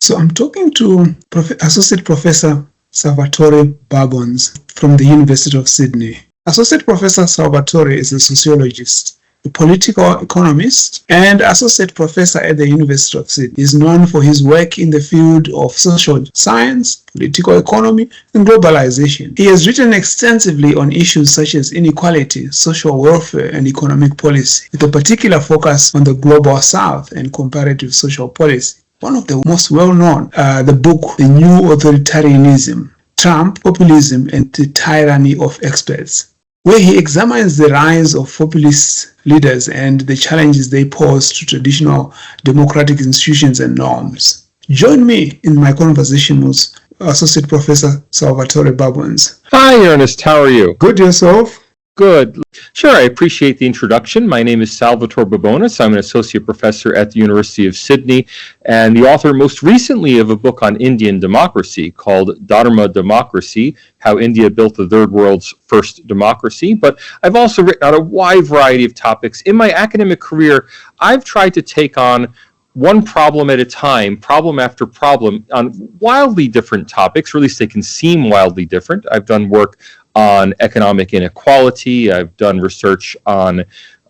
So I'm talking to Associate Professor Salvatore Babones from the University of Sydney. Associate Professor Salvatore is a sociologist, a political economist, and associate professor at the University of Sydney. He is known for his work in the field of social science, political economy, and globalization. He has written extensively on issues such as inequality, social welfare, and economic policy, with a particular focus on the global south and comparative social policy. One of the most well-known, the book, The New Authoritarianism, Trump, Populism, and the Tyranny of Experts, where he examines the rise of populist leaders and the challenges they pose to traditional democratic institutions and norms. Join me in my conversation with Associate Professor Salvatore Babones. Hi, Ernest. How are you? Good, yourself? Good. Sure, I appreciate the introduction. My name is Salvatore Babones. I'm an associate professor at the University of Sydney and the author most recently of a book on Indian democracy called Dharma Democracy, How India Built the Third World's First Democracy. But I've also written on a wide variety of topics. In my academic career, I've tried to take on one problem at a time, problem after problem, on wildly different topics, or at least they can seem wildly different. I've done work on economic inequality. I've done research on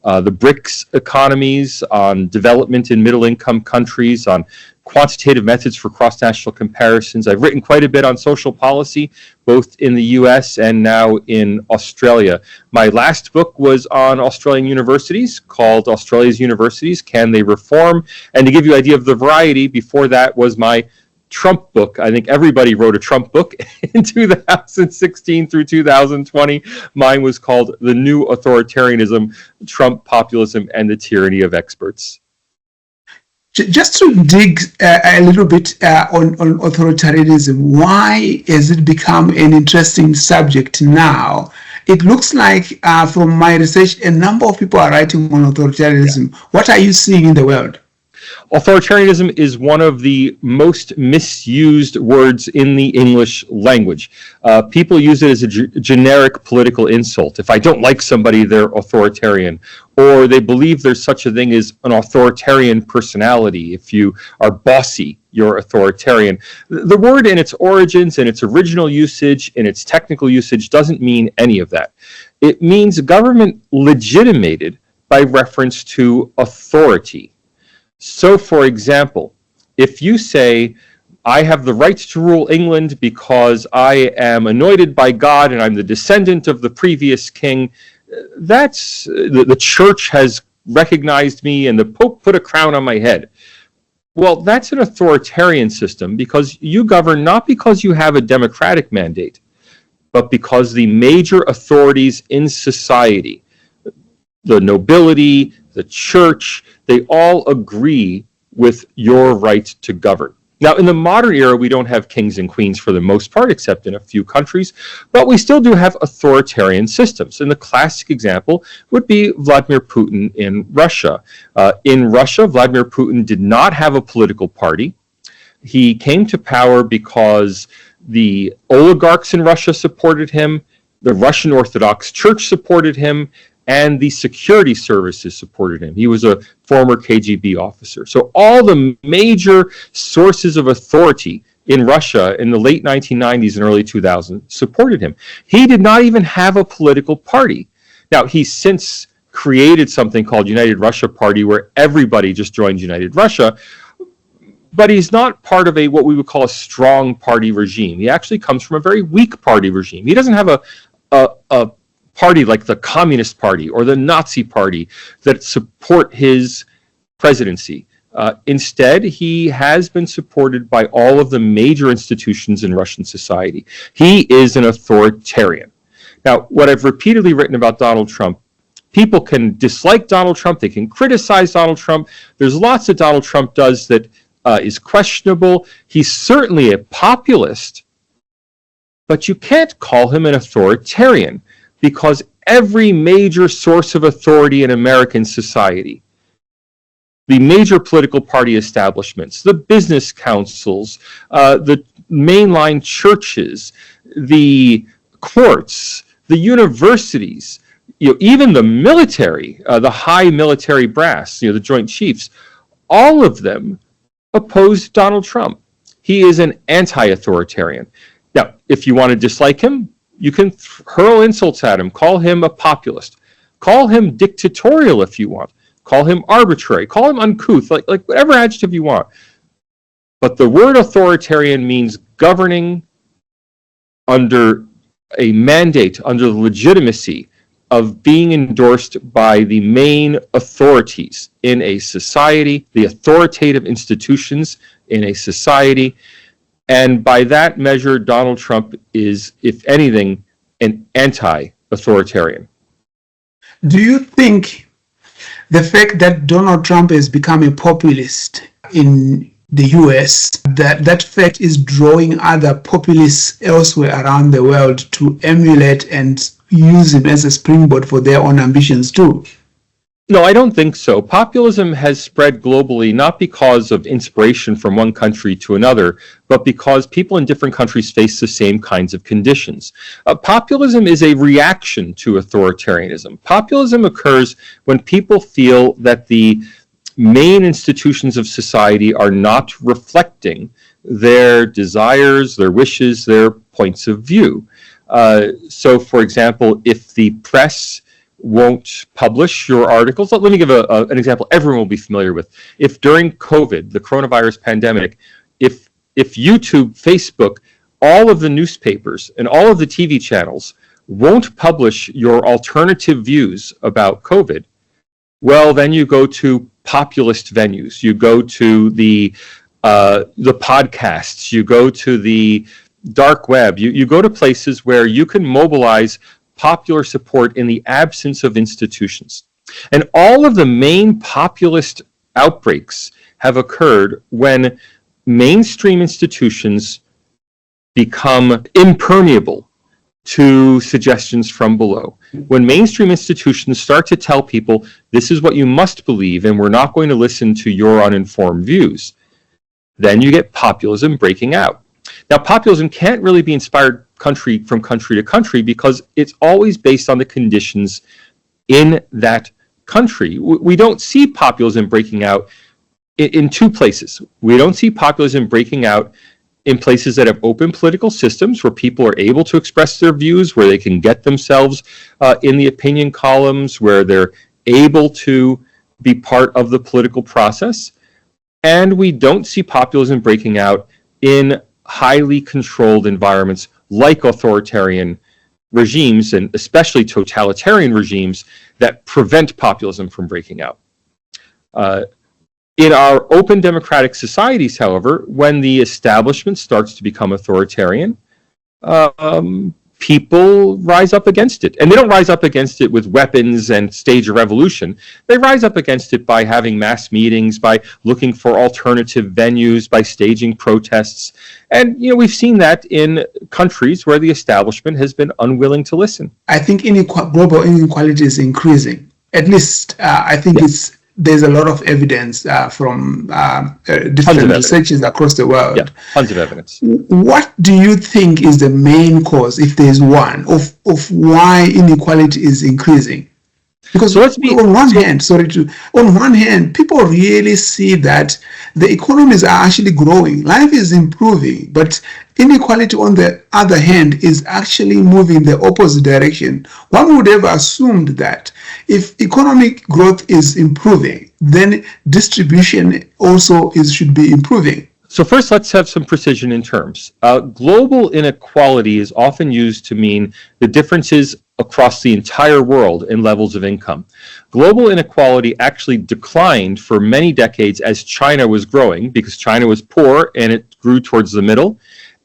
the BRICS economies, on development in middle-income countries, on quantitative methods for cross-national comparisons. I've written quite a bit on social policy, both in the US and now in Australia. My last book was on Australian universities, called Australia's Universities, Can They Reform? And to give you an idea of the variety, before that was my Trump book. I think everybody wrote a Trump book in 2016 through 2020. Mine was called The New Authoritarianism, Trump Populism, and the Tyranny of Experts. Just to dig a little bit on authoritarianism, why has it become an interesting subject now? It looks like, from my research, a number of people are writing on authoritarianism. Yeah. What are you seeing in the world? Authoritarianism is one of the most misused words in the English language. People use it as a generic political insult. If I don't like somebody, they're authoritarian. Or they believe there's such a thing as an authoritarian personality. If you are bossy, you're authoritarian. The word in its origins, in its original usage, in its technical usage, doesn't mean any of that. It means government legitimated by reference to authority. So, for example, if you say, I have the right to rule England because I am anointed by God and I'm the descendant of the previous king, that's the church has recognized me and the Pope put a crown on my head. Well, that's an authoritarian system because you govern not because you have a democratic mandate, but because the major authorities in society, the nobility, the church, they all agree with your right to govern. Now, in the modern era, we don't have kings and queens for the most part, except in a few countries, but we still do have authoritarian systems. And the classic example would be Vladimir Putin in Russia. In Russia, Vladimir Putin did not have a political party. He came to power because the oligarchs in Russia supported him, the Russian Orthodox Church supported him, and the security services supported him. He was a former KGB officer. So all the major sources of authority in Russia in the late 1990s and early 2000s supported him. He did not even have a political party. Now, he's since created something called United Russia Party, where everybody just joins United Russia, but he's not part of what we would call a strong party regime. He actually comes from a very weak party regime. He doesn't have a party like the Communist Party or the Nazi Party that support his presidency. Instead, he has been supported by all of the major institutions in Russian society. He is an authoritarian. Now, what I've repeatedly written about Donald Trump, people can dislike Donald Trump, they can criticize Donald Trump. There's lots that Donald Trump does that is questionable. He's certainly a populist, but you can't call him an authoritarian, because every major source of authority in American society, the major political party establishments, the business councils, the mainline churches, the courts, the universities, even the military, the high military brass, the Joint Chiefs, all of them opposed Donald Trump. He is an anti-authoritarian. Now, if you want to dislike him, you can hurl insults at him, call him a populist, call him dictatorial if you want, call him arbitrary, call him uncouth, like whatever adjective you want. But the word authoritarian means governing under a mandate, under the legitimacy of being endorsed by the main authorities in a society, the authoritative institutions in a society. And by that measure, Donald Trump is, if anything, an anti-authoritarian. Do you think the fact that Donald Trump has become a populist in the US, that fact is drawing other populists elsewhere around the world to emulate and use him as a springboard for their own ambitions too? No, I don't think so. Populism has spread globally not because of inspiration from one country to another, but because people in different countries face the same kinds of conditions. Populism is a reaction to authoritarianism. Populism occurs when people feel that the main institutions of society are not reflecting their desires, their wishes, their points of view. So, for example, if the press won't publish your articles. Let me give an example everyone will be familiar with. If during COVID, the coronavirus pandemic, if YouTube, Facebook, all of the newspapers and all of the TV channels won't publish your alternative views about COVID, well, then you go to populist venues. You go to the podcasts. You go to the dark web. You go to places where you can mobilize popular support in the absence of institutions. And all of the main populist outbreaks have occurred when mainstream institutions become impermeable to suggestions from below. When mainstream institutions start to tell people, this is what you must believe, and we're not going to listen to your uninformed views, then you get populism breaking out. Now, populism can't really be inspired from country to country because it's always based on the conditions in that country. We don't see populism breaking out in two places. We don't see populism breaking out in places that have open political systems where people are able to express their views, where they can get themselves in the opinion columns, where they're able to be part of the political process. And we don't see populism breaking out in highly controlled environments like authoritarian regimes, and especially totalitarian regimes that prevent populism from breaking out. In our open democratic societies, however, when the establishment starts to become authoritarian, people rise up against it. And they don't rise up against it with weapons and stage a revolution. They rise up against it by having mass meetings, by looking for alternative venues, by staging protests. And, you know, we've seen that in countries where the establishment has been unwilling to listen. I think global inequality is increasing. At least I think there's a lot of evidence from different researchers across the world. Yeah, tons of evidence. What do you think is the main cause, if there's one, of why inequality is increasing? Because on one hand, people really see that the economies are actually growing, life is improving, but inequality on the other hand is actually moving the opposite direction. One would have assumed that if economic growth is improving, then distribution also should be improving. So first, let's have some precision in terms. Global inequality is often used to mean the differences across the entire world in levels of income. Global inequality actually declined for many decades as China was growing, because China was poor and it grew towards the middle.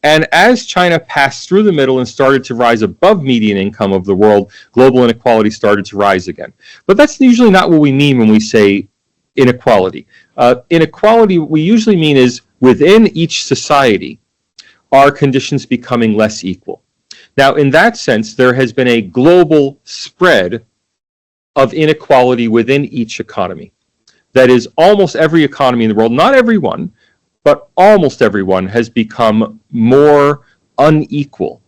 And as China passed through the middle and started to rise above median income of the world, global inequality started to rise again. But that's usually not what we mean when we say inequality. Inequality, what we usually mean is within each society, are conditions becoming less equal. Now, in that sense, there has been a global spread of inequality within each economy. That is, almost every economy in the world, not everyone, but almost everyone has become more unequal,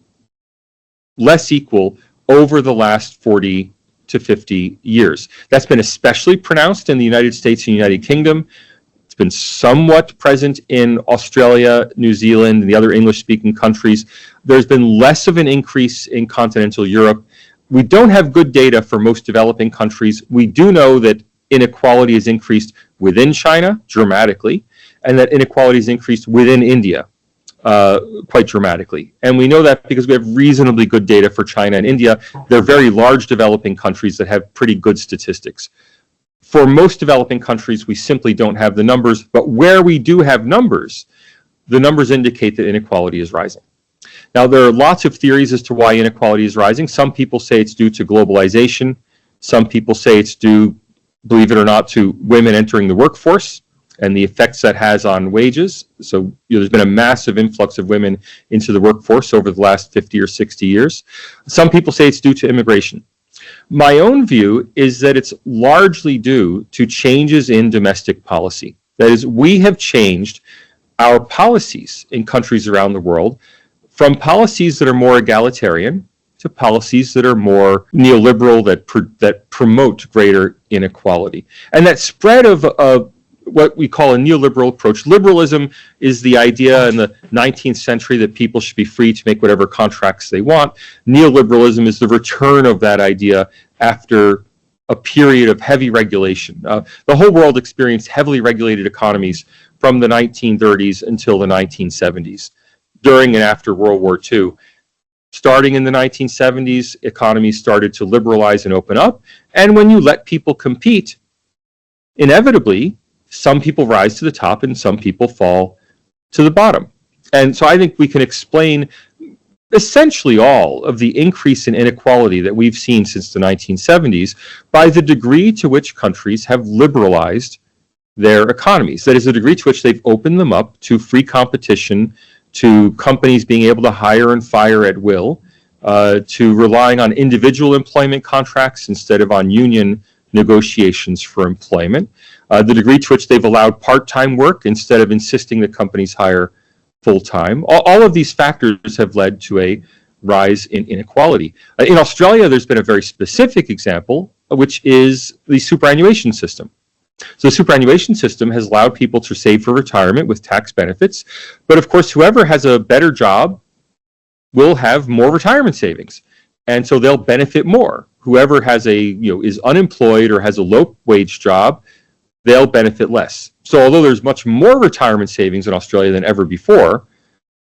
less equal over the last 40 to 50 years. That's been especially pronounced in the United States and United Kingdom. It's It's been somewhat present in Australia, New Zealand, and the other English-speaking countries. There's been less of an increase in continental Europe. We don't have good data for most developing countries. We do know that inequality has increased within China dramatically, and that inequality has increased within India quite dramatically. And we know that because we have reasonably good data for China and India. They're very large developing countries that have pretty good statistics. For most developing countries, we simply don't have the numbers, but where we do have numbers, the numbers indicate that inequality is rising. Now, there are lots of theories as to why inequality is rising. Some people say it's due to globalization. Some people say it's due, believe it or not, to women entering the workforce and the effects that has on wages. So there's been a massive influx of women into the workforce over the last 50 or 60 years. Some people say it's due to immigration. My own view is that it's largely due to changes in domestic policy. That is, we have changed our policies in countries around the world from policies that are more egalitarian to policies that are more neoliberal, that promote greater inequality. And that spread of what we call a neoliberal approach. Liberalism is the idea in the 19th century that people should be free to make whatever contracts they want. Neoliberalism is the return of that idea after a period of heavy regulation. The whole world experienced heavily regulated economies from the 1930s until the 1970s, during and after World War II. Starting in the 1970s, economies started to liberalize and open up. And when you let people compete, inevitably, some people rise to the top and some people fall to the bottom. And so I think we can explain essentially all of the increase in inequality that we've seen since the 1970s by the degree to which countries have liberalized their economies. That is, the degree to which they've opened them up to free competition, to companies being able to hire and fire at will, to relying on individual employment contracts instead of on union negotiations for employment, the degree to which they've allowed part-time work instead of insisting that companies hire full-time. All of these factors have led to a rise in inequality. In Australia, there's been a very specific example, which is the superannuation system. So the superannuation system has allowed people to save for retirement with tax benefits, but of course, whoever has a better job will have more retirement savings, and so they'll benefit more. Whoever has is unemployed or has a low-wage job, they'll benefit less. So although there's much more retirement savings in Australia than ever before,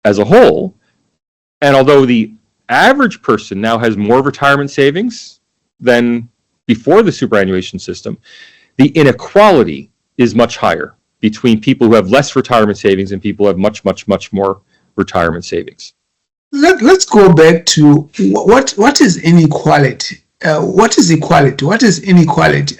as a whole, and although the average person now has more retirement savings than before the superannuation system, the inequality is much higher between people who have less retirement savings and people who have much, much, much more retirement savings. Let's go back to what is inequality? What is equality? What is inequality?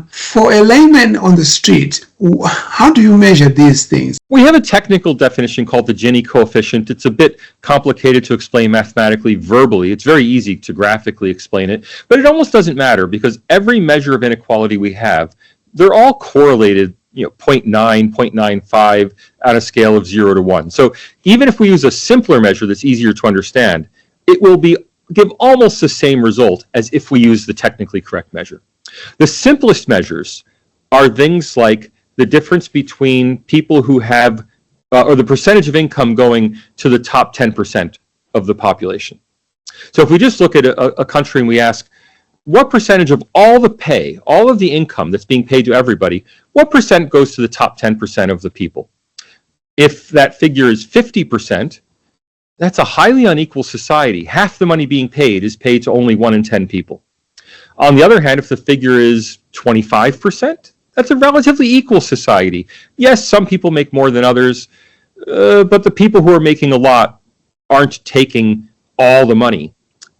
For a layman on the street, how do you measure these things? We have a technical definition called the Gini coefficient. It's a bit complicated to explain mathematically, verbally. It's very easy to graphically explain it, but it almost doesn't matter because every measure of inequality we have, they're all correlated, 0.9, 0.95 on a scale of 0 to 1. So even if we use a simpler measure that's easier to understand, it will give almost the same result as if we use the technically correct measure. The simplest measures are things like the difference between people who have, or the percentage of income going to the top 10% of the population. So if we just look at a country and we ask, what percentage of all the pay, all of the income that's being paid to everybody, what percent goes to the top 10% of the people? If that figure is 50%, that's a highly unequal society. Half the money being paid is paid to only 1 in 10 people. On the other hand, if the figure is 25%, that's a relatively equal society. Yes, some people make more than others, but the people who are making a lot aren't taking all the money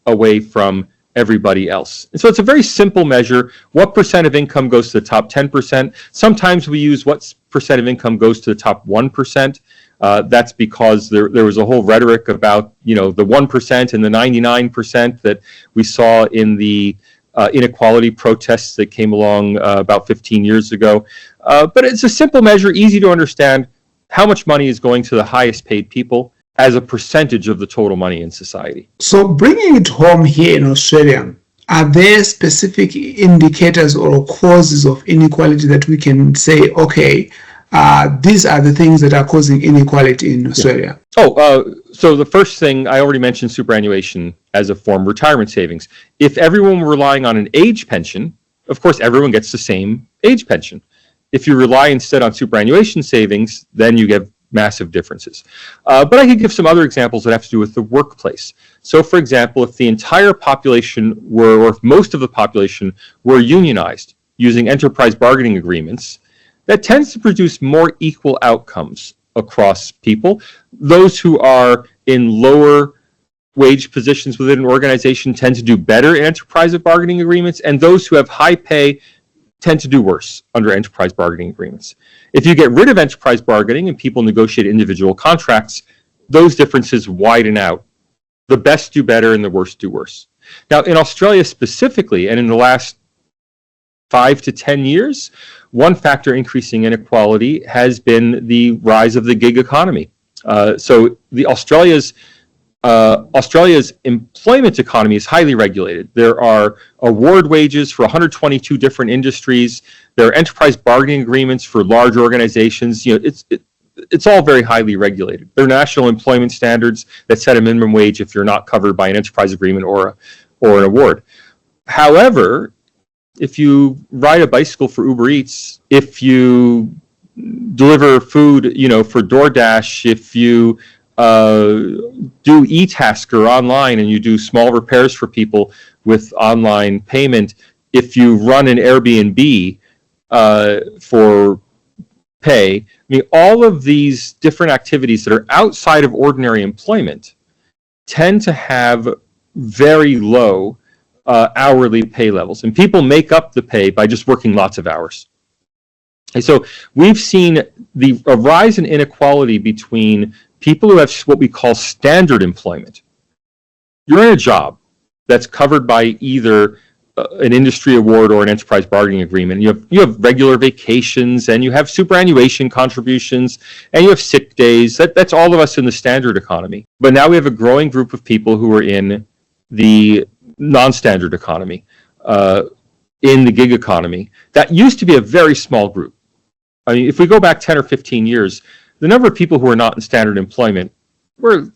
away from everybody else. And so it's a very simple measure. What percent of income goes to the top 10%? Sometimes we use what percent of income goes to the top 1%. That's because there was a whole rhetoric about the 1% and the 99% that we saw in the inequality protests that came along about 15 years ago. But it's a simple measure, easy to understand how much money is going to the highest paid people as a percentage of the total money in society. So bringing it home here in Australia, are there specific indicators or causes of inequality that we can say, okay, these are the things that are causing inequality in Australia. So the first thing, I already mentioned superannuation as a form of retirement savings. If everyone were relying on an age pension, of course, everyone gets the same age pension. If you rely instead on superannuation savings, then you get massive differences. But I could give some other examples that have to do with the workplace. So, for example, if the entire population were, or if most of the population were unionized using enterprise bargaining agreements, that tends to produce more equal outcomes across people. Those who are in lower wage positions within an organization tend to do better in enterprise bargaining agreements, and those who have high pay tend to do worse under enterprise bargaining agreements. If you get rid of enterprise bargaining and people negotiate individual contracts, those differences widen out. The best do better and the worst do worse. Now, in Australia specifically, and in the last 5 to 10 years, one factor increasing inequality has been the rise of the gig economy. So Australia's employment economy is highly regulated. There are award wages for 122 different industries. There are enterprise bargaining agreements for large organizations. It's all very highly regulated. There are national employment standards that set a minimum wage if you're not covered by an enterprise agreement or an award. However, if you ride a bicycle for Uber Eats, if you deliver food, for DoorDash, if you do e-tasker online and you do small repairs for people with online payment, if you run an Airbnb for pay, all of these different activities that are outside of ordinary employment tend to have very low hourly pay levels, and people make up the pay by just working lots of hours. And so we've seen a rise in inequality between people who have what we call standard employment. You're in a job that's covered by either an industry award or an enterprise bargaining agreement. You have regular vacations, and you have superannuation contributions, and you have sick days. That's all of us in the standard economy. But now we have a growing group of people who are in the non-standard economy, in the gig economy. That used to be a very small group. If we go back 10 or 15 years, the number of people who are not in standard employment were,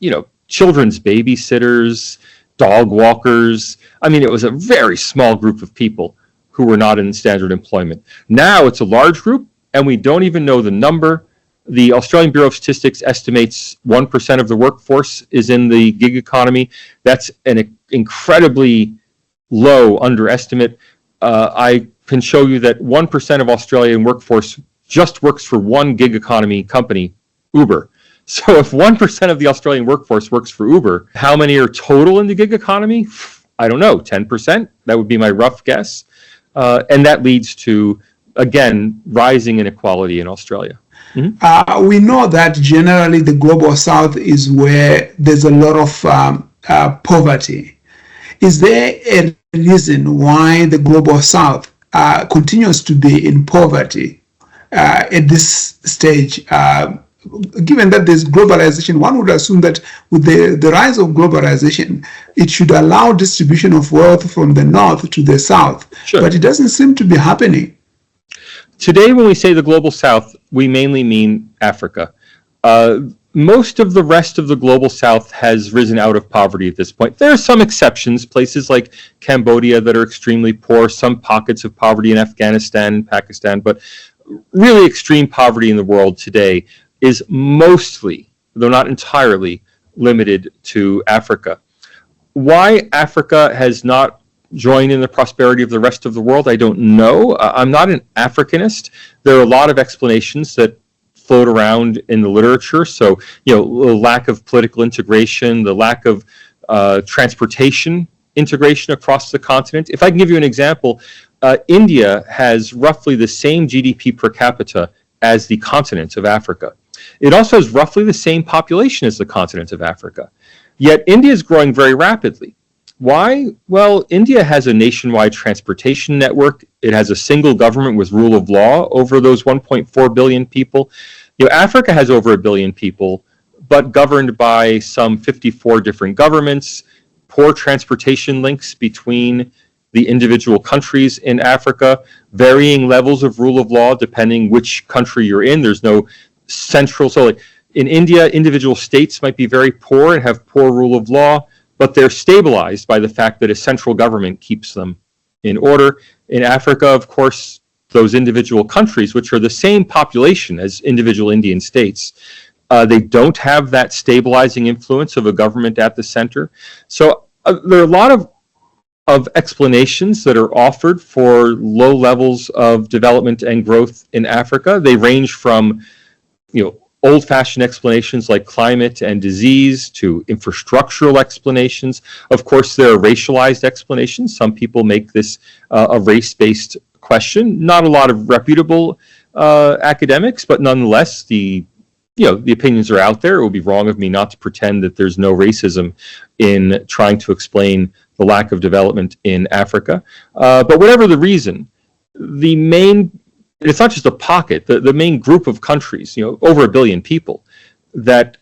children's babysitters, dog walkers. It was a very small group of people who were not in standard employment. Now it's a large group, and we don't even know the number. The Australian Bureau of Statistics estimates 1% of the workforce is in the gig economy. That's an incredibly low underestimate. I can show you that 1% of Australian workforce just works for one gig economy company, Uber. So if 1% of the Australian workforce works for Uber, how many are total in the gig economy? I don't know, 10%? That would be my rough guess. And that leads to, again, rising inequality in Australia. Mm-hmm. We know that generally the global south is where there's a lot of poverty. Is there a reason why the global south continues to be in poverty at this stage? Given that there's globalization, one would assume that with the rise of globalization, it should allow distribution of wealth from the north to the south. Sure. But it doesn't seem to be happening. Today, when we say the global south, we mainly mean Africa. Most of the rest of the global south has risen out of poverty at this point. There are some exceptions, places like Cambodia that are extremely poor, some pockets of poverty in Afghanistan and Pakistan, but really extreme poverty in the world today is mostly, though not entirely, limited to Africa. Why Africa has not joined in the prosperity of the rest of the world, I don't know. I'm not an Africanist. There are a lot of explanations that float around in the literature. So, the lack of political integration, the lack of transportation integration across the continent. If I can give you an example, India has roughly the same GDP per capita as the continent of Africa. It also has roughly the same population as the continent of Africa. Yet India is growing very rapidly. Why? Well, India has a nationwide transportation network. It has a single government with rule of law over those 1.4 billion people. Africa has over 1 billion people, but governed by some 54 different governments, poor transportation links between the individual countries in Africa, varying levels of rule of law depending which country you're in. There's no central, so like in India, individual states might be very poor and have poor rule of law, but they're stabilized by the fact that a central government keeps them in order. In Africa, of course, those individual countries, which are the same population as individual Indian states, they don't have that stabilizing influence of a government at the center. So there are a lot of explanations that are offered for low levels of development and growth in Africa. They range from, old-fashioned explanations like climate and disease to infrastructural explanations. Of course, there are racialized explanations. Some people make this a race-based question. Not a lot of reputable academics, but nonetheless, the opinions are out there. It would be wrong of me not to pretend that there's no racism in trying to explain the lack of development in Africa. But whatever the reason, it's not just a pocket, the main group of countries, over 1 billion people, that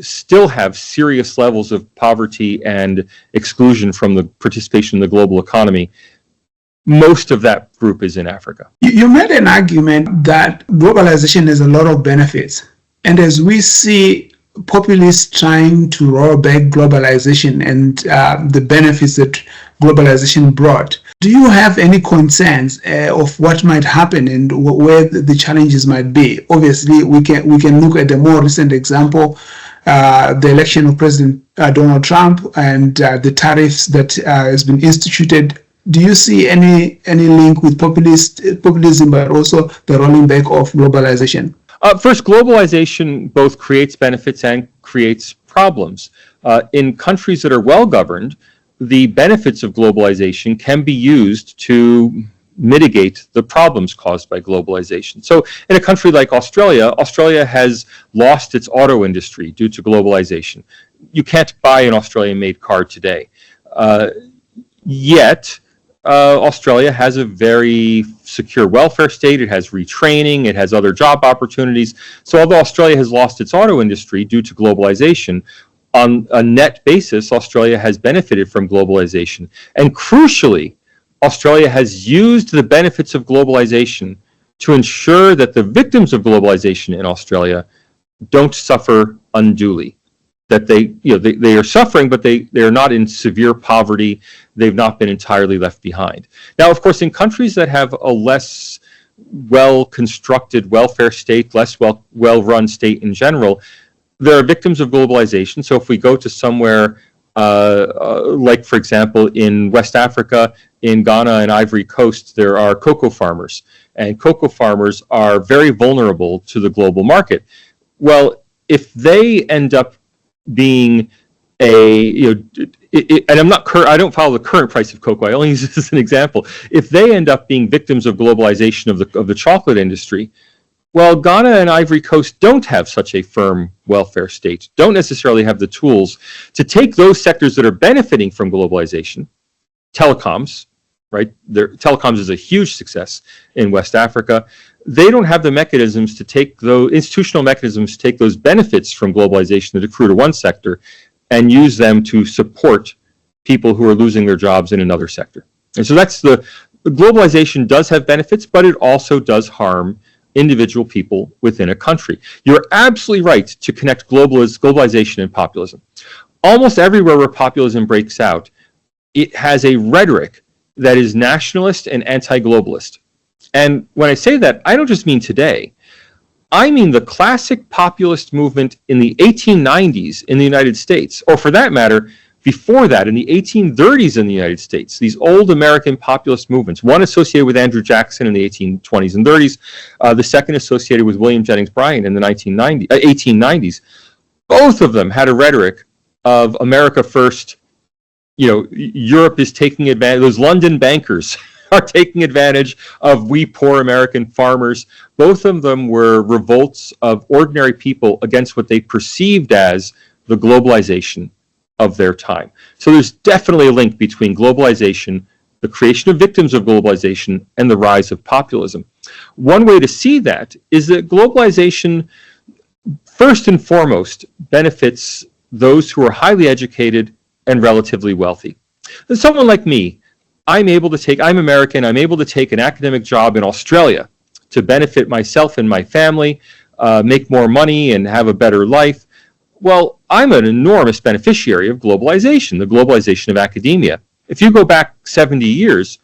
still have serious levels of poverty and exclusion from the participation in the global economy. Most of that group is in Africa. You made an argument that globalization has a lot of benefits. And as we see populists trying to roll back globalization and the benefits that globalization brought, do you have any concerns of what might happen and where the challenges might be? Obviously, we can look at the more recent example, the election of President Donald Trump and the tariffs that has been instituted. Do you see any link with populism, but also the rolling back of globalization? First, globalization both creates benefits and creates problems. In countries that are well governed, the benefits of globalization can be used to mitigate the problems caused by globalization. So in a country like Australia, Australia has lost its auto industry due to globalization. You can't buy an Australian-made car today. Yet, Australia has a very secure welfare state. It has retraining. It has other job opportunities. So although Australia has lost its auto industry due to globalization, on a net basis, Australia has benefited from globalization. And crucially, Australia has used the benefits of globalization to ensure that the victims of globalization in Australia don't suffer unduly. That they are suffering, but they are not in severe poverty. They've not been entirely left behind. Now, of course, in countries that have a less well-constructed welfare state, less well-run state in general, there are victims of globalization. So if we go to somewhere like, for example, in West Africa, in Ghana and Ivory Coast, there are cocoa farmers. And cocoa farmers are very vulnerable to the global market. Well, if they end up being and I don't follow the current price of cocoa. I only use this as an example. If they end up being victims of globalization of the chocolate industry, well, Ghana and Ivory Coast don't have such a firm welfare state, don't necessarily have the tools to take those sectors that are benefiting from globalization, telecoms, right? Telecoms is a huge success in West Africa. They don't have the mechanisms to take those institutional mechanisms to take those benefits from globalization that accrue to one sector and use them to support people who are losing their jobs in another sector. And so the globalization does have benefits, but it also does harm individual people within a country. You're absolutely right to connect globalization and populism. Almost everywhere where populism breaks out, it has a rhetoric that is nationalist and anti-globalist. And when I say that, I don't just mean today. I mean the classic populist movement in the 1890s in the United States, or for that matter, before that, in the 1830s in the United States, these old American populist movements, one associated with Andrew Jackson in the 1820s and 30s, the second associated with William Jennings Bryan in the 1890s. Both of them had a rhetoric of America first. Europe is taking advantage, those London bankers are taking advantage of we poor American farmers. Both of them were revolts of ordinary people against what they perceived as the globalization of their time. So there's definitely a link between globalization, the creation of victims of globalization, and the rise of populism. One way to see that is that globalization, first and foremost, benefits those who are highly educated and relatively wealthy. And someone like me, I'm American, I'm able to take an academic job in Australia to benefit myself and my family, make more money and have a better life. Well, I'm an enormous beneficiary of globalization, the globalization of academia. If you go back 70 years,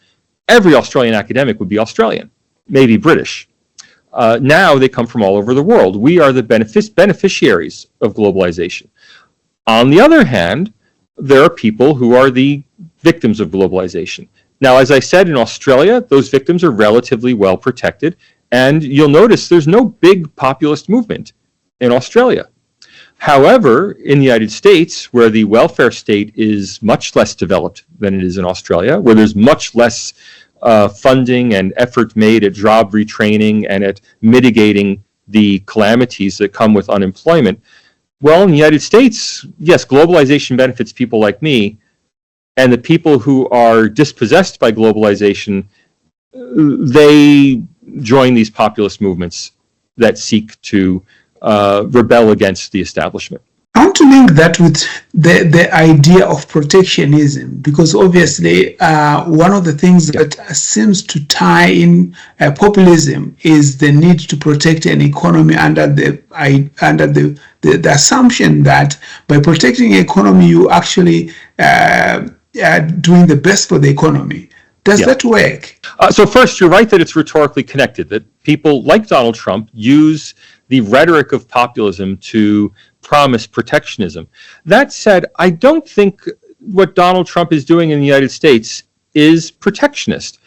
every Australian academic would be Australian, maybe British. Now they come from all over the world. We are the beneficiaries of globalization. On the other hand, there are people who are the victims of globalization. Now, as I said, in Australia, those victims are relatively well protected, and you'll notice there's no big populist movement in Australia. However, in the United States, where the welfare state is much less developed than it is in Australia, where there's much less funding and effort made at job retraining and at mitigating the calamities that come with unemployment, well, in the United States, yes, globalization benefits people like me, and the people who are dispossessed by globalization, they join these populist movements that seek to rebel against the establishment. I want to link that with the idea of protectionism, because obviously one of the things that seems to tie in populism is the need to protect an economy under the assumption that by protecting the economy, you actually doing the best for the economy. Does that work? So first, you're right that it's rhetorically connected, that people like Donald Trump use the rhetoric of populism to promise protectionism. That said, I don't think what Donald Trump is doing in the United States is protectionist.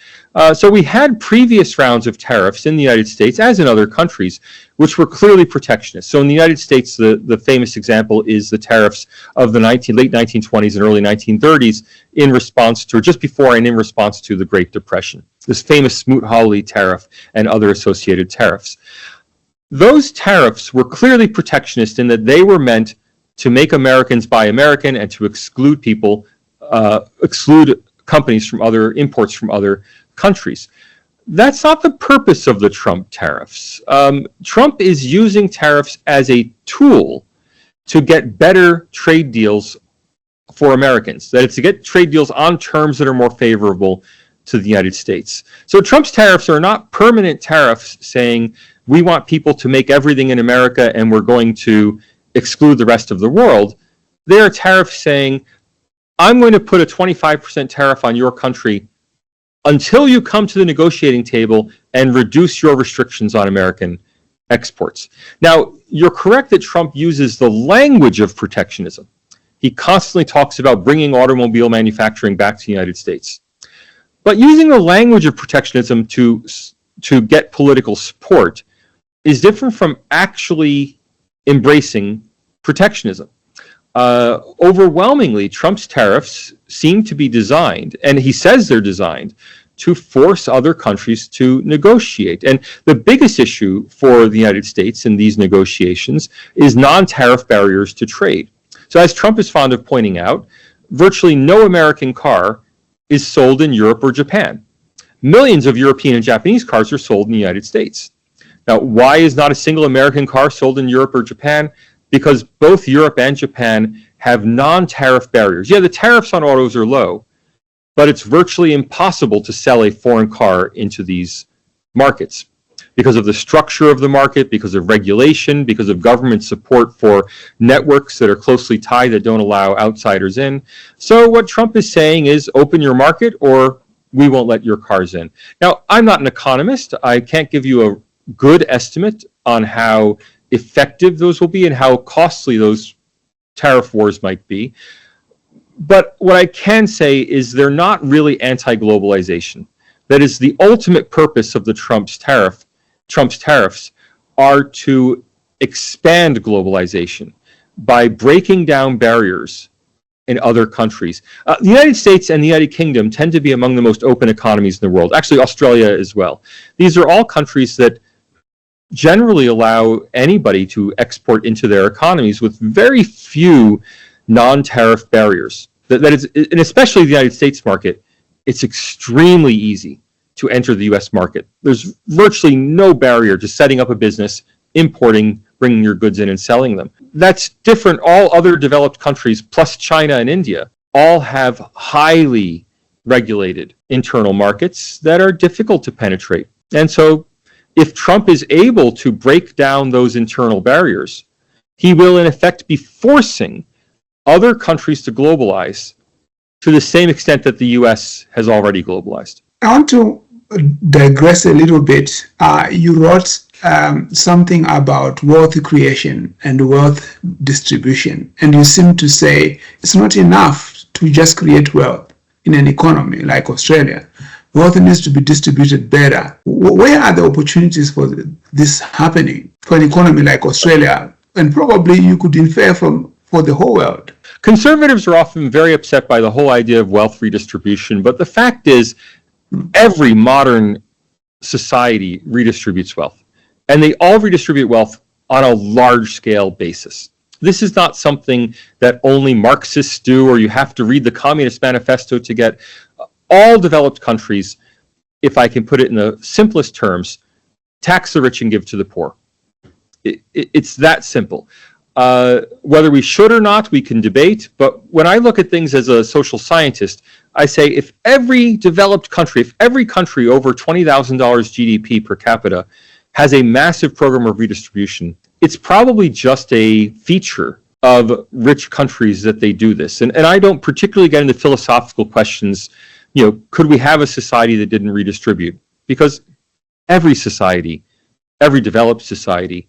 So we had previous rounds of tariffs in the United States, as in other countries, which were clearly protectionist. So in the United States, the famous example is the tariffs of the late 1920s and early 1930s in response to, or just before and in response to, the Great Depression. This famous Smoot-Hawley tariff and other associated tariffs. Those tariffs were clearly protectionist in that they were meant to make Americans buy American and to exclude companies from imports from other countries. That's not the purpose of the Trump tariffs. Trump is using tariffs as a tool to get better trade deals for Americans. That is, to get trade deals on terms that are more favorable to the United States. So Trump's tariffs are not permanent tariffs saying we want people to make everything in America and we're going to exclude the rest of the world. They are tariffs saying, I'm going to put a 25% tariff on your country until you come to the negotiating table and reduce your restrictions on American exports. Now, you're correct that Trump uses the language of protectionism. He constantly talks about bringing automobile manufacturing back to the United States. But using the language of protectionism to get political support is different from actually embracing protectionism. Overwhelmingly, Trump's tariffs seem to be designed, and he says they're designed, to force other countries to negotiate. And the biggest issue for the United States in these negotiations is non-tariff barriers to trade. So as Trump is fond of pointing out, virtually no American car is sold in Europe or Japan. Millions of European and Japanese cars are sold in the United States. Now, why is not a single American car sold in Europe or Japan? Because both Europe and Japan have non-tariff barriers. Yeah, the tariffs on autos are low, but it's virtually impossible to sell a foreign car into these markets because of the structure of the market, because of regulation, because of government support for networks that are closely tied that don't allow outsiders in. So what Trump is saying is open your market or we won't let your cars in. Now, I'm not an economist. I can't give you a good estimate on how effective those will be and how costly those tariff wars might be. But what I can say is they're not really anti-globalization. That is, the ultimate purpose of the Trump's tariffs are to expand globalization by breaking down barriers in other countries. The United States and the United Kingdom tend to be among the most open economies in the world, actually Australia as well. These are all countries that generally allow anybody to export into their economies with very few non-tariff barriers. That is, and especially the United States market, it's extremely easy to enter the US market. There's virtually no barrier to setting up a business, importing, bringing your goods in and selling them. That's different. All other developed countries, plus China and India, all have highly regulated internal markets that are difficult to penetrate. And so if Trump is able to break down those internal barriers, he will in effect be forcing other countries to globalize to the same extent that the US has already globalized. I want to digress a little bit. You wrote something about wealth creation and wealth distribution, and you seem to say it's not enough to just create wealth in an economy like Australia. Wealth needs to be distributed better. Where are the opportunities for this happening for an economy like Australia? And probably you could infer for the whole world. Conservatives are often very upset by the whole idea of wealth redistribution, but the fact is every modern society redistributes wealth, and they all redistribute wealth on a large-scale basis. This is not something that only Marxists do, or you have to read the Communist Manifesto to get. All developed countries, if I can put it in the simplest terms, tax the rich and give to the poor. It's that simple. Whether we should or not, we can debate, but when I look at things as a social scientist, I say if every developed country, if every country over $20,000 GDP per capita has a massive program of redistribution, it's probably just a feature of rich countries that they do this. And I don't particularly get into philosophical questions, could we have a society that didn't redistribute? Because every society, every developed society,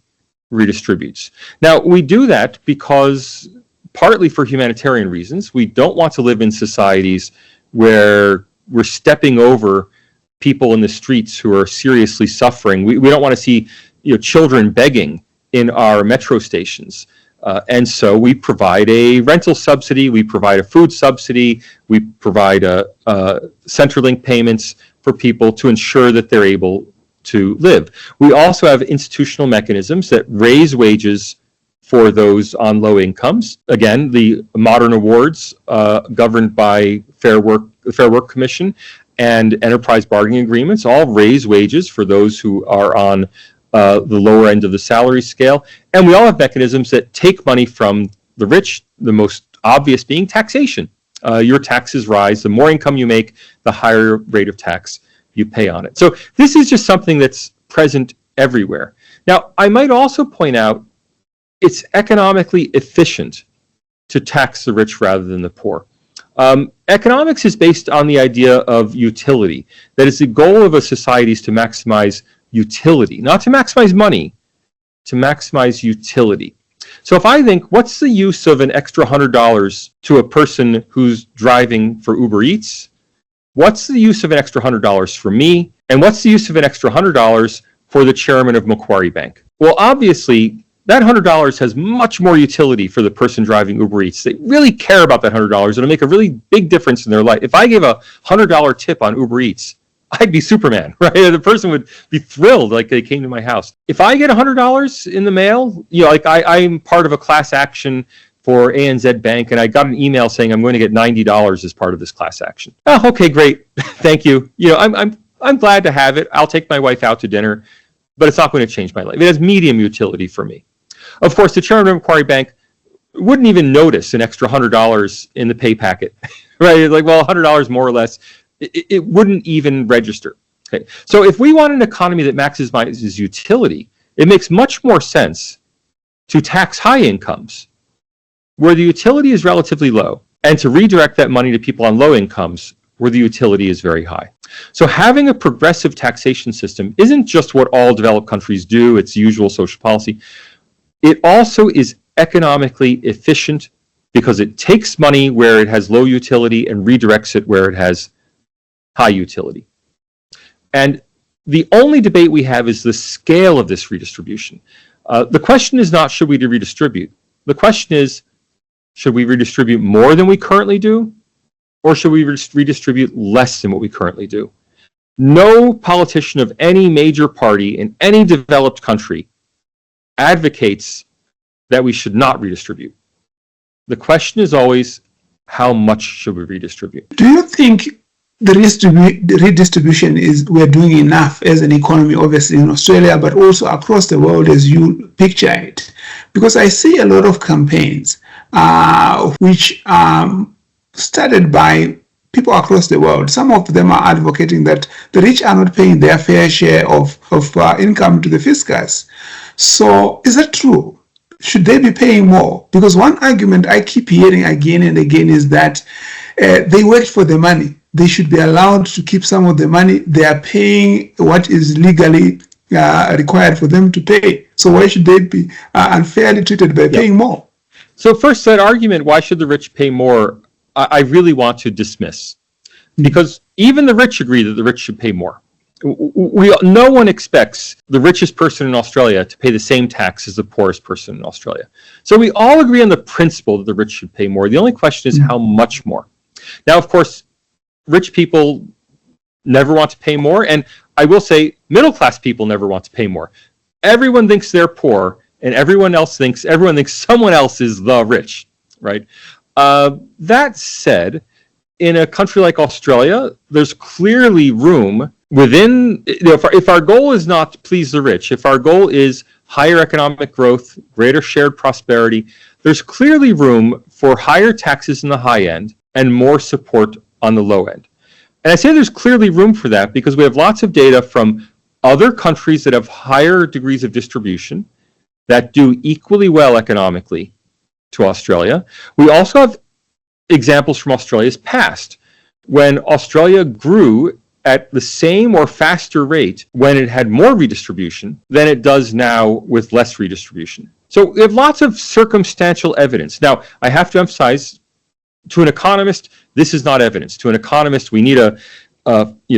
redistributes. Now, we do that because partly for humanitarian reasons. We don't want to live in societies where we're stepping over people in the streets who are seriously suffering. We don't want to see children begging in our metro stations. And so we provide a rental subsidy, we provide a food subsidy, we provide Centrelink payments for people to ensure that they're able to live. We also have institutional mechanisms that raise wages for those on low incomes. Again, the modern awards governed by the Fair Work Commission and enterprise bargaining agreements all raise wages for those who are on the lower end of the salary scale. And we all have mechanisms that take money from the rich, the most obvious being taxation. Your taxes rise. The more income you make, the higher rate of tax you pay on it. So this is just something that's present everywhere. Now, I might also point out it's economically efficient to tax the rich rather than the poor. Economics is based on the idea of utility. That is, the goal of a society is to maximize utility, not to maximize money, to maximize utility. So if I think, what's the use of an extra $100 to a person who's driving for Uber Eats? What's the use of an extra $100 for me? And what's the use of an extra $100 for the chairman of Macquarie Bank? Well, obviously, that $100 has much more utility for the person driving Uber Eats. They really care about that $100. It'll make a really big difference in their life. If I gave a $100 tip on Uber Eats, I'd be Superman, right? The person would be thrilled like they came to my house. If I get $100 in the mail, like I'm part of a class action for ANZ Bank, and I got an email saying I'm going to get $90 as part of this class action. Oh, okay, great. Thank you. I'm glad to have it. I'll take my wife out to dinner, but it's not going to change my life. It has medium utility for me. Of course, the chairman of Macquarie Bank wouldn't even notice an extra $100 in the pay packet, right? Like, well, $100 more or less. It wouldn't even register. Okay. So if we want an economy that maximizes utility, it makes much more sense to tax high incomes where the utility is relatively low and to redirect that money to people on low incomes where the utility is very high. So having a progressive taxation system isn't just what all developed countries do, it's usual social policy. It also is economically efficient because it takes money where it has low utility and redirects it where it has high utility. And the only debate we have is the scale of this redistribution. The question is not, should we redistribute? The question is, should we redistribute more than we currently do? Or should we redistribute less than what we currently do? No politician of any major party in any developed country advocates that we should not redistribute. The question is always, how much should we redistribute? Do you think the redistribution we're doing enough as an economy, obviously in Australia, but also across the world as you picture it? Because I see a lot of campaigns which started by people across the world, some of them are advocating that the rich are not paying their fair share of income to the fiscus. So is that true? Should they be paying more? Because one argument I keep hearing again and again is that they work for the money. They should be allowed to keep some of the money. They are paying what is legally required for them to pay. So why should they be unfairly treated by paying more? So first, that argument, why should the rich pay more, I really want to dismiss. Because even the rich agree that the rich should pay more. No one expects the richest person in Australia to pay the same tax as the poorest person in Australia. So we all agree on the principle that the rich should pay more. The only question is how much more. Now, of course, rich people never want to pay more, and I will say middle-class people never want to pay more. Everyone thinks they're poor, and everyone thinks someone else is the rich, right? That said, in a country like Australia, there's clearly room within, if our goal is not to please the rich, if our goal is higher economic growth, greater shared prosperity, there's clearly room for higher taxes in the high end and more support on the low end. And I say there's clearly room for that because we have lots of data from other countries that have higher degrees of distribution that do equally well economically to Australia. We also have examples from Australia's past, when Australia grew at the same or faster rate when it had more redistribution than it does now with less redistribution. So we have lots of circumstantial evidence. Now, I have to emphasize, to an economist, this is not evidence. To an economist, we need a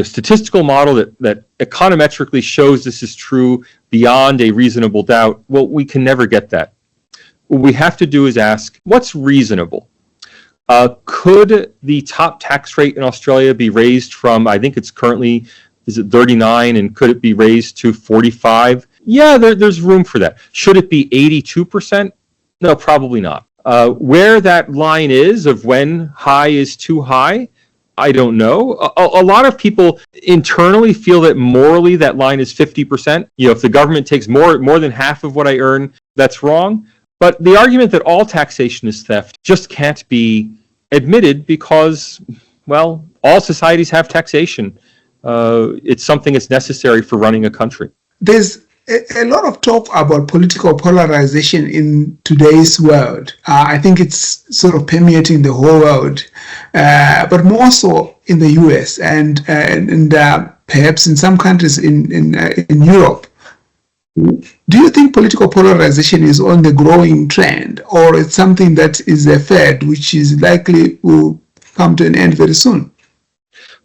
statistical model that econometrically shows this is true beyond a reasonable doubt. Well, we can never get that. What we have to do is ask, what's reasonable? Could the top tax rate in Australia be raised from, I think it's currently, is it 39, and could it be raised to 45? Yeah, there's room for that. Should it be 82%? No, probably not. Where that line is of when high is too high, I don't know. A lot of people internally feel that morally that line is 50%. If the government takes more than half of what I earn, that's wrong. But the argument that all taxation is theft just can't be admitted because, well, all societies have taxation. It's something that's necessary for running a country. There's a lot of talk about political polarization in today's world. I think it's sort of permeating the whole world, but more so in the US and perhaps in some countries in Europe. Do you think political polarization is on the growing trend, or it's something that is a fad which is likely will come to an end very soon?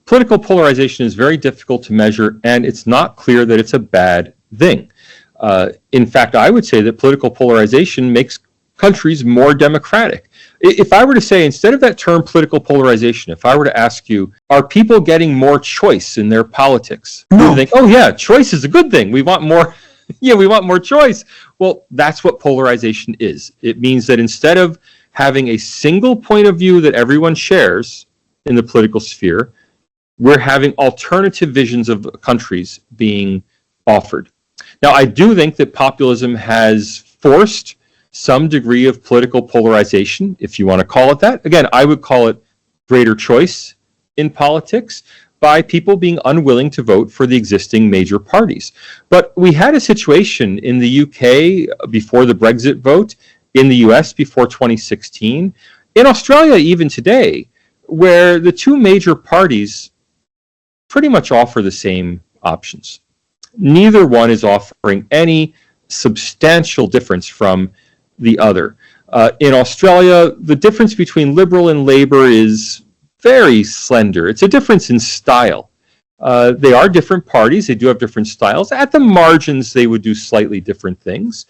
Political polarization is very difficult to measure, and it's not clear that it's a bad thing. In fact, I would say that political polarization makes countries more democratic. If I were to say, instead of that term political polarization, if I were to ask you, are people getting more choice in their politics? No. You think, oh yeah, choice is a good thing. We want more. Yeah, we want more choice. Well, that's what polarization is. It means that instead of having a single point of view that everyone shares in the political sphere, we're having alternative visions of countries being offered. Now, I do think that populism has forced some degree of political polarization, if you want to call it that. Again, I would call it greater choice in politics, by people being unwilling to vote for the existing major parties. But we had a situation in the UK before the Brexit vote, in the US before 2016, in Australia even today, where the two major parties pretty much offer the same options. Neither one is offering any substantial difference from the other. In Australia, the difference between Liberal and Labour is very slender. It's a difference in style. They are different parties. They do have different styles. At the margins, they would do slightly different things.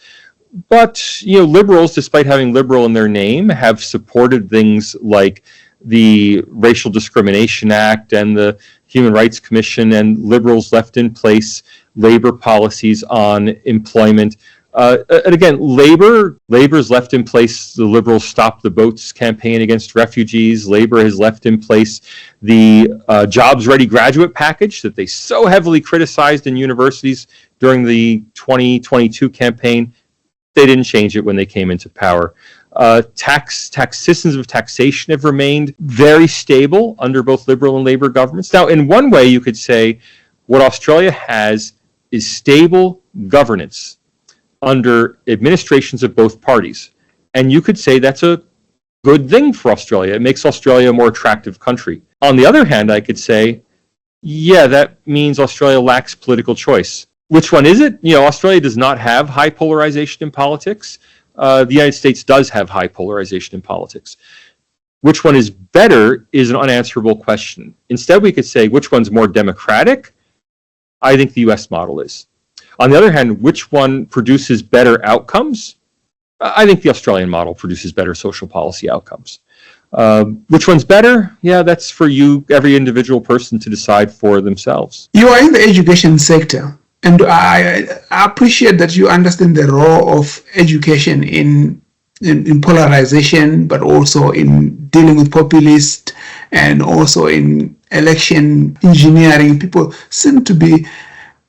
But, Liberals, despite having Liberal in their name, have supported things like the Racial Discrimination Act and the Human Rights Commission, and Liberals left in place Labour policies on employment. And again, Labour's left in place the Liberals Stop the Boats campaign against refugees. Labour has left in place the Jobs Ready graduate package that they so heavily criticized in universities during the 2022 campaign. They didn't change it when they came into power. Tax systems of taxation have remained very stable under both Liberal and Labour governments. Now, in one way, you could say what Australia has is stable governance under administrations of both parties. And you could say that's a good thing for Australia. It makes Australia a more attractive country. On the other hand, I could say, yeah, that means Australia lacks political choice. Which one is it? Australia does not have high polarization in politics. The United States does have high polarization in politics. Which one is better is an unanswerable question. Instead, we could say which one's more democratic. I think the US model is. On the other hand, which one produces better outcomes? I think the Australian model produces better social policy outcomes. Which one's better? Yeah, that's for you, every individual person, to decide for themselves. You are in the education sector, and I appreciate that you understand the role of education in polarization, but also in dealing with populists and also in election engineering. People seem to be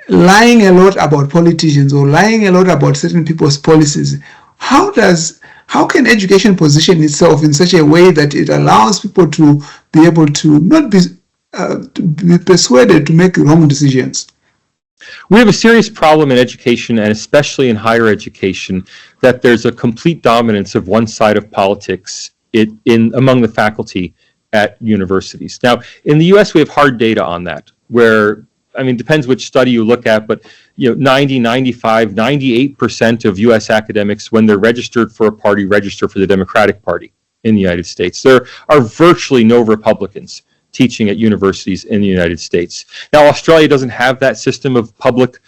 lying a lot about politicians or lying a lot about certain people's policies. How can education position itself in such a way that it allows people to be able to not be persuaded to make wrong decisions? We have a serious problem in education, and especially in higher education, that there's a complete dominance of one side of politics among the faculty at universities. Now, in the US, we have hard data on that, where, depends which study you look at, but 90, 95, 98% of US academics, when they're registered for a party, register for the Democratic Party in the United States. There are virtually no Republicans teaching at universities in the United States. Now, Australia doesn't have that system of public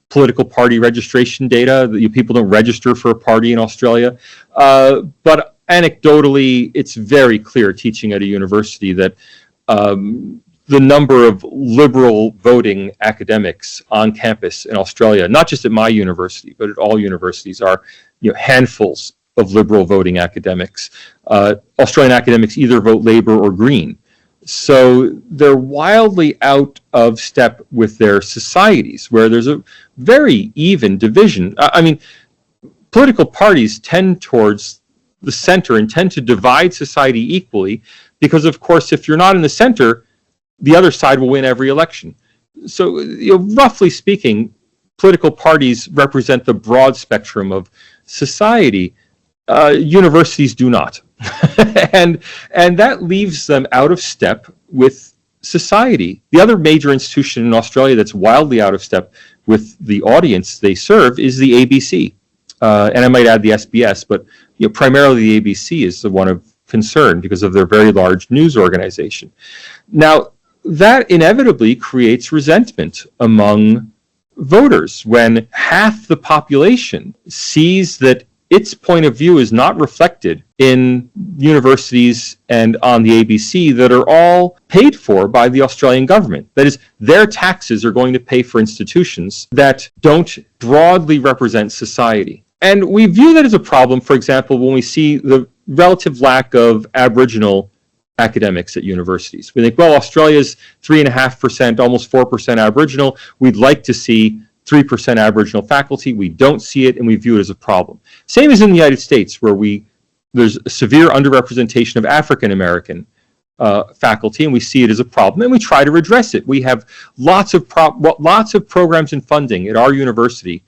political party registration data. People don't register for a party in Australia. But anecdotally, it's very clear teaching at a university that the number of liberal voting academics on campus in Australia, not just at my university, but at all universities, are handfuls of liberal voting academics. Australian academics either vote Labour or Green. So they're wildly out of step with their societies, where there's a very even division. Political parties tend towards the center and tend to divide society equally because, of course, if you're not in the center, the other side will win every election. So, roughly speaking, political parties represent the broad spectrum of society. Universities do not. and that leaves them out of step with society. The other major institution in Australia that's wildly out of step with the audience they serve is the ABC. And I might add the SBS, but primarily the ABC is the one of concern because of their very large news organization. Now, that inevitably creates resentment among voters when half the population sees that its point of view is not reflected in universities and on the ABC that are all paid for by the Australian government. That is, their taxes are going to pay for institutions that don't broadly represent society. And we view that as a problem, for example, when we see the relative lack of Aboriginal academics at universities. We think, well, Australia's 3.5%, almost 4% Aboriginal. We'd like to see 3% Aboriginal faculty. We don't see it, and we view it as a problem. Same as in the United States, where there's a severe underrepresentation of African American faculty, and we see it as a problem, and we try to address it. We have lots of programs and funding at our university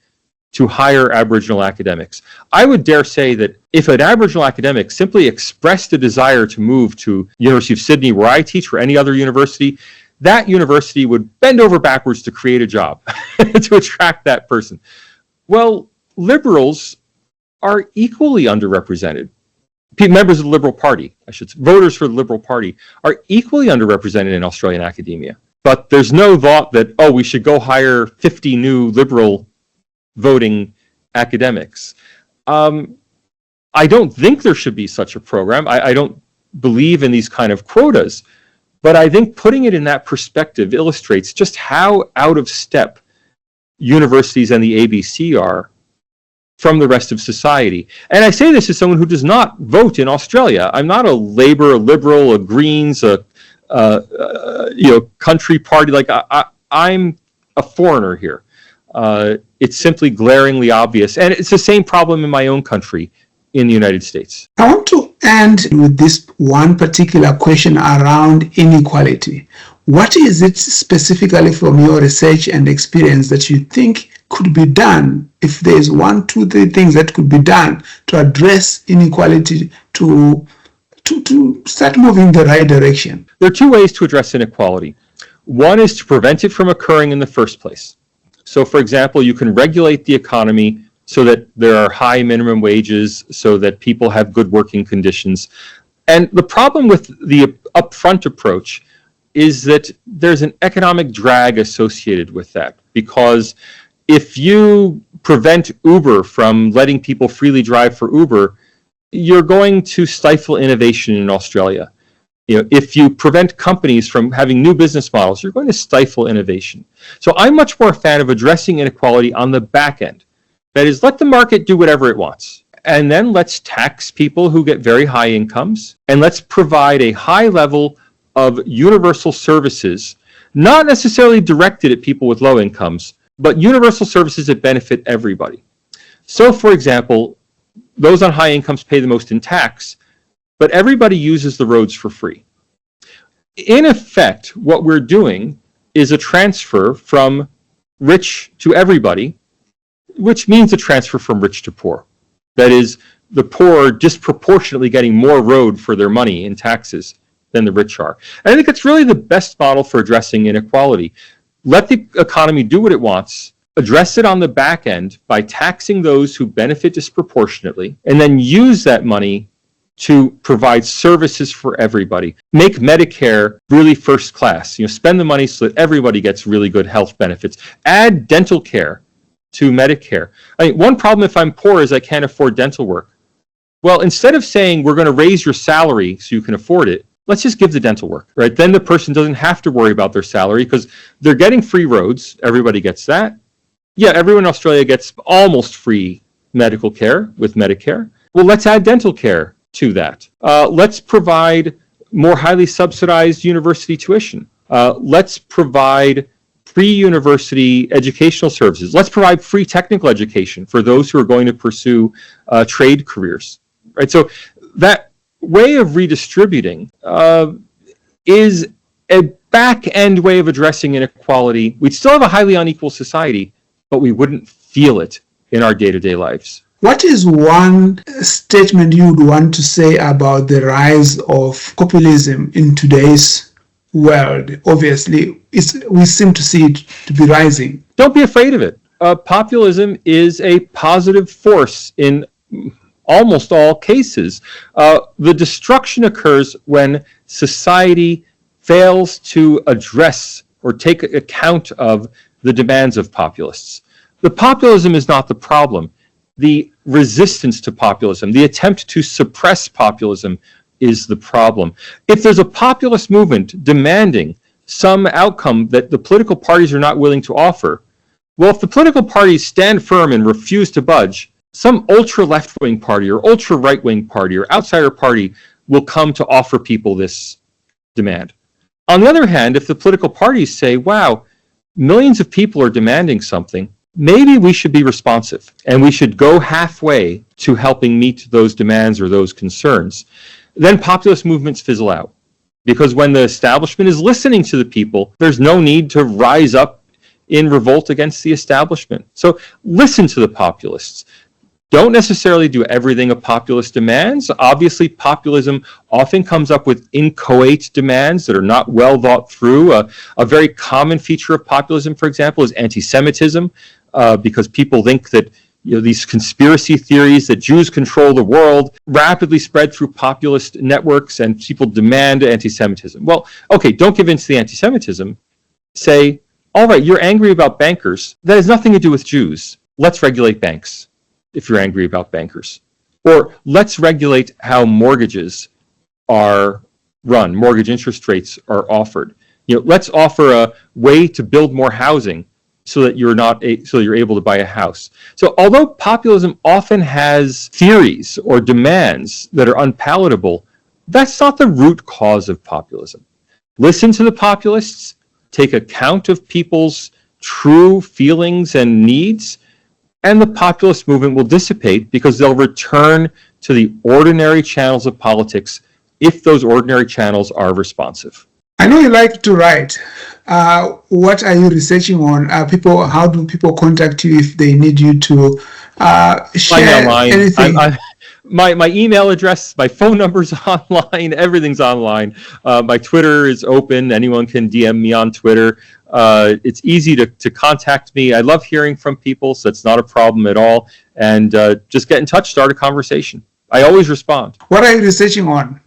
to hire Aboriginal academics. I would dare say that if an Aboriginal academic simply expressed a desire to move to University of Sydney, where I teach, or any other university, that university would bend over backwards to create a job to attract that person. Well, liberals are equally underrepresented. Members of the Liberal Party, voters for the Liberal Party are equally underrepresented in Australian academia. But there's no thought that, we should go hire 50 new Liberal voting academics. I don't think there should be such a program. I don't believe in these kind of quotas. But I think putting it in that perspective illustrates just how out of step universities and the ABC are from the rest of society. And I say this as someone who does not vote in Australia. I'm not a Labour, a Liberal, a Greens, a country party. I'm a foreigner here. It's simply glaringly obvious. And it's the same problem in my own country. in the United States. I want to end with this one particular question around inequality. What is it specifically from your research and experience that you think could be done, if there's 1, 2, 3 things that could be done to address inequality, to start moving in the right direction? There are 2 ways to address inequality. One is to prevent it from occurring in the first place. So, for example, you can regulate the economy so that there are high minimum wages, so that people have good working conditions. And the problem with the upfront approach is that there's an economic drag associated with that, because if you prevent Uber from letting people freely drive for Uber, you're going to stifle innovation in Australia. If you prevent companies from having new business models, you're going to stifle innovation. So I'm much more a fan of addressing inequality on the back end. That is, let the market do whatever it wants. And then let's tax people who get very high incomes, and let's provide a high level of universal services, not necessarily directed at people with low incomes, but universal services that benefit everybody. So, for example, those on high incomes pay the most in tax, but everybody uses the roads for free. In effect, what we're doing is a transfer from rich to everybody, which means a transfer from rich to poor. That is, the poor are disproportionately getting more road for their money in taxes than the rich are. And I think it's really the best model for addressing inequality. Let the economy do what it wants, address it on the back end by taxing those who benefit disproportionately, and then use that money to provide services for everybody. Make Medicare really first class. Spend the money so that everybody gets really good health benefits. Add dental care to Medicare. One problem if I'm poor is I can't afford dental work. Well, instead of saying we're going to raise your salary so you can afford it, let's just give the dental work, right? Then the person doesn't have to worry about their salary because they're getting free roads. Everybody gets that. Yeah, everyone in Australia gets almost free medical care with Medicare. Well, let's add dental care to that. Let's provide more highly subsidized university tuition. Let's provide pre-university educational services. Let's provide free technical education for those who are going to pursue trade careers. Right. So that way of redistributing is a back-end way of addressing inequality. We'd still have a highly unequal society, but we wouldn't feel it in our day-to-day lives. What is one statement you would want to say about the rise of populism in today's world? Obviously, we seem to see it to be rising. Don't be afraid of it. Populism is a positive force in almost all cases. The destruction occurs when society fails to address or take account of the demands of populists. The populism is not the problem. The resistance to populism, the attempt to suppress populism, is the problem. If there's a populist movement demanding some outcome that the political parties are not willing to offer, well, if the political parties stand firm and refuse to budge, some ultra left-wing party or ultra right-wing party or outsider party will come to offer people this demand. On the other hand, if the political parties say, wow, millions of people are demanding something, maybe we should be responsive and we should go halfway to helping meet those demands or those concerns, then populist movements fizzle out. Because when the establishment is listening to the people, there's no need to rise up in revolt against the establishment. So listen to the populists. Don't necessarily do everything a populist demands. Obviously, populism often comes up with inchoate demands that are not well thought through. A very common feature of populism, for example, is anti-Semitism, because people think that these conspiracy theories that Jews control the world rapidly spread through populist networks and people demand anti-Semitism. Well, okay, don't give in to the anti-Semitism. Say, all right, you're angry about bankers. That has nothing to do with Jews. Let's regulate banks if you're angry about bankers. Or let's regulate how mortgages are run, mortgage interest rates are offered. Let's offer a way to build more housing so that you're able to buy a house. So although populism often has theories or demands that are unpalatable, that's not the root cause of populism. Listen to the populists, take account of people's true feelings and needs, and the populist movement will dissipate because they'll return to the ordinary channels of politics if those ordinary channels are responsive. I know you like to write. What are you researching on? How do people contact you if they need you to share anything? My email address, my phone number's online, everything's online. My Twitter is open. Anyone can DM me on Twitter. It's easy to contact me. I love hearing from people, so it's not a problem at all. And just get in touch, start a conversation. I always respond. What are you researching on?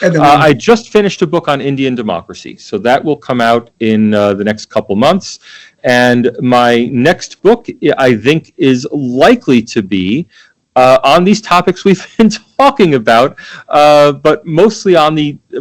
I just finished a book on Indian democracy, so that will come out in the next couple months. And my next book, I think, is likely to be on these topics we've been talking about, but mostly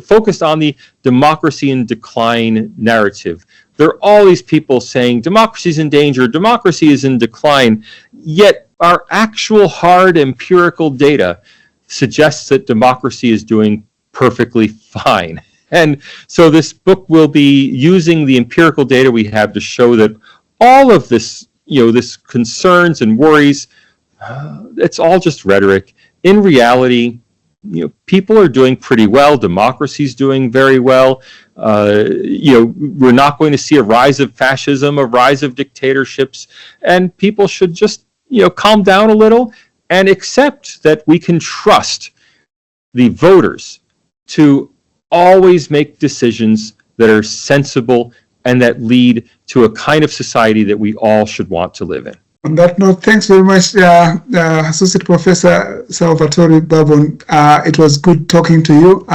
focused on the democracy in decline narrative. There are all these people saying democracy is in danger, democracy is in decline, yet our actual hard empirical data suggests that democracy is doing perfectly fine. And so this book will be using the empirical data we have to show that all of this, this concerns and worries, it's all just rhetoric. In reality, people are doing pretty well. Democracy's doing very well. We're not going to see a rise of fascism, a rise of dictatorships, and people should just, calm down a little and accept that we can trust the voters to always make decisions that are sensible and that lead to a kind of society that we all should want to live in. On that note, thanks very much, Associate Professor Salvatore Babones. It was good talking to you.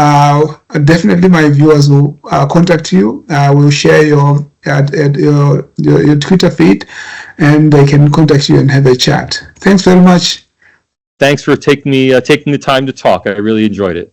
Definitely my viewers will contact you. We'll share your Twitter feed, and they can contact you and have a chat. Thanks very much. Thanks for taking the time to talk. I really enjoyed it.